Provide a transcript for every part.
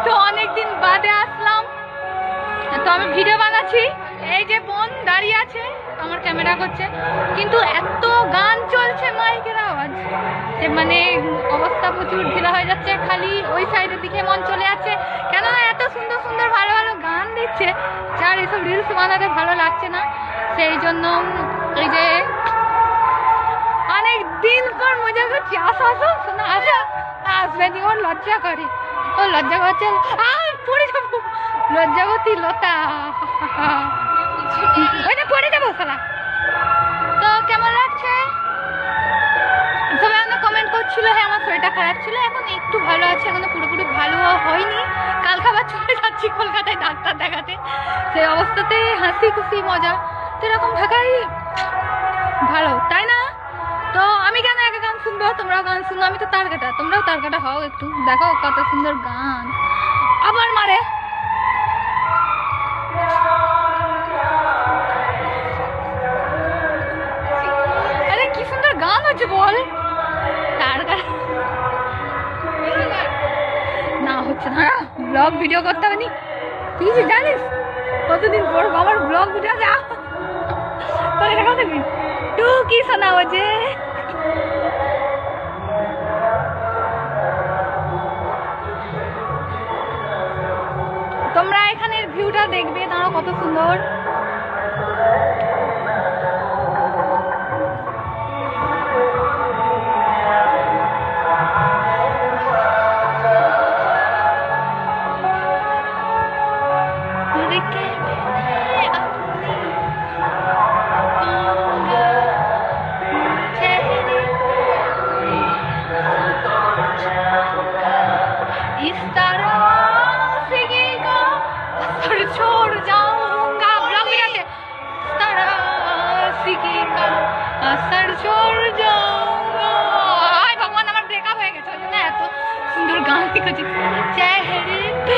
তো অনেকদিন বাদে আসলাম, তো আমি ভিডিও বানাচ্ছি। এই যে বোন দাঁড়িয়ে আছে আমার ক্যামেরা করছে, কিন্তু এত গান চলছে মাইকের আওয়াজ যে মানে অবস্থা প্রচুর ঢিলা হয়ে যাচ্ছে। খালি ওই সাইডের দিকে মন চলে যাচ্ছে, কেননা এত সুন্দর সুন্দর ভালো ভালো গান দিচ্ছে, যার এসব রিলস বানাতে ভালো লাগছে না। সেই জন্য এই যে অনেক দিন পর মজা করছি। আসো আসো শোনা, আসো। আসবে নি, ওর লজ্জা করে, ও লজ্জা করছে। পড়ে যাবো, লজ্জাবতী লতা, ওইটা পড়ে যাবো শালা। তো কেমন লাগছে সবাই আমাকে কমেন্ট করছিল। হ্যাঁ আমার শরীরটা খারাপ ছিল, এখন একটু ভালো আছে, এখনো পুরোপুরি ভালো হয়নি। কালকে আবার চলে যাচ্ছি কলকাতায় ডাক্তার দেখাতে। সেই অবস্থাতে হাসি খুশি মজা তো এরকম থাকাই ভালো, তাই না? তো আমি কেন একা গান শুনবো, তোমরাও গান শুনো। আমি তো তার কাটা, তোমরাও তার কাটা হও একটু, দেখো কত সুন্দর গান। আবার মারে, আরে কি সুন্দর গান হচ্ছে বল। তার কাটা না হচ্ছে না, ব্লগ ভিডিও করতে হবে নি। তুই কি জানিস কতদিন পর আমার ব্লগ ভিডিও যা করে দেখা দেবি টু কি শোনাবো যে। তোমরা এখানের ভিউটা দেখবে, দাঁড়াও কত সুন্দর। इस तरह सीखेगा असर छोड़ जाऊंगा, ब्लॉग में जाते इस तरह सीखेगा असर छोड़ जाऊंगा। आय भगवान আমার ব্রেকআপ হয়ে গেছে, না এত সুন্দর গান লিখেছি চেহারে पे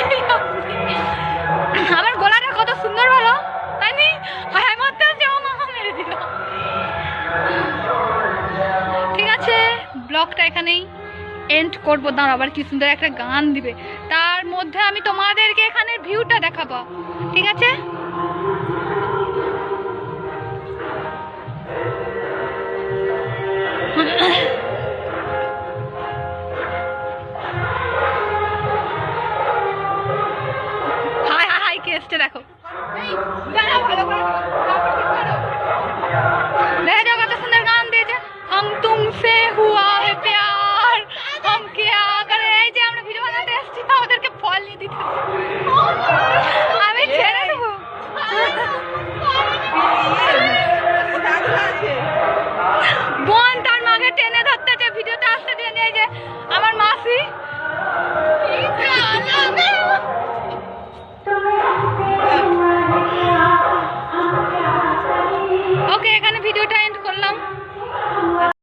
আমার গলাটা কত সুন্দর বলো, তাই নি? হায় মারতে আছে, ও মা মেরে দিল। ঠিক আছে, ব্লগটা এখানেই এন্ড করবো। দাঁড়া, আবার কি সুন্দর একটা গান দিবে, তার মধ্যে আমি তোমাদেরকে এখানে ভিউটা দেখাবো, ঠিক আছে?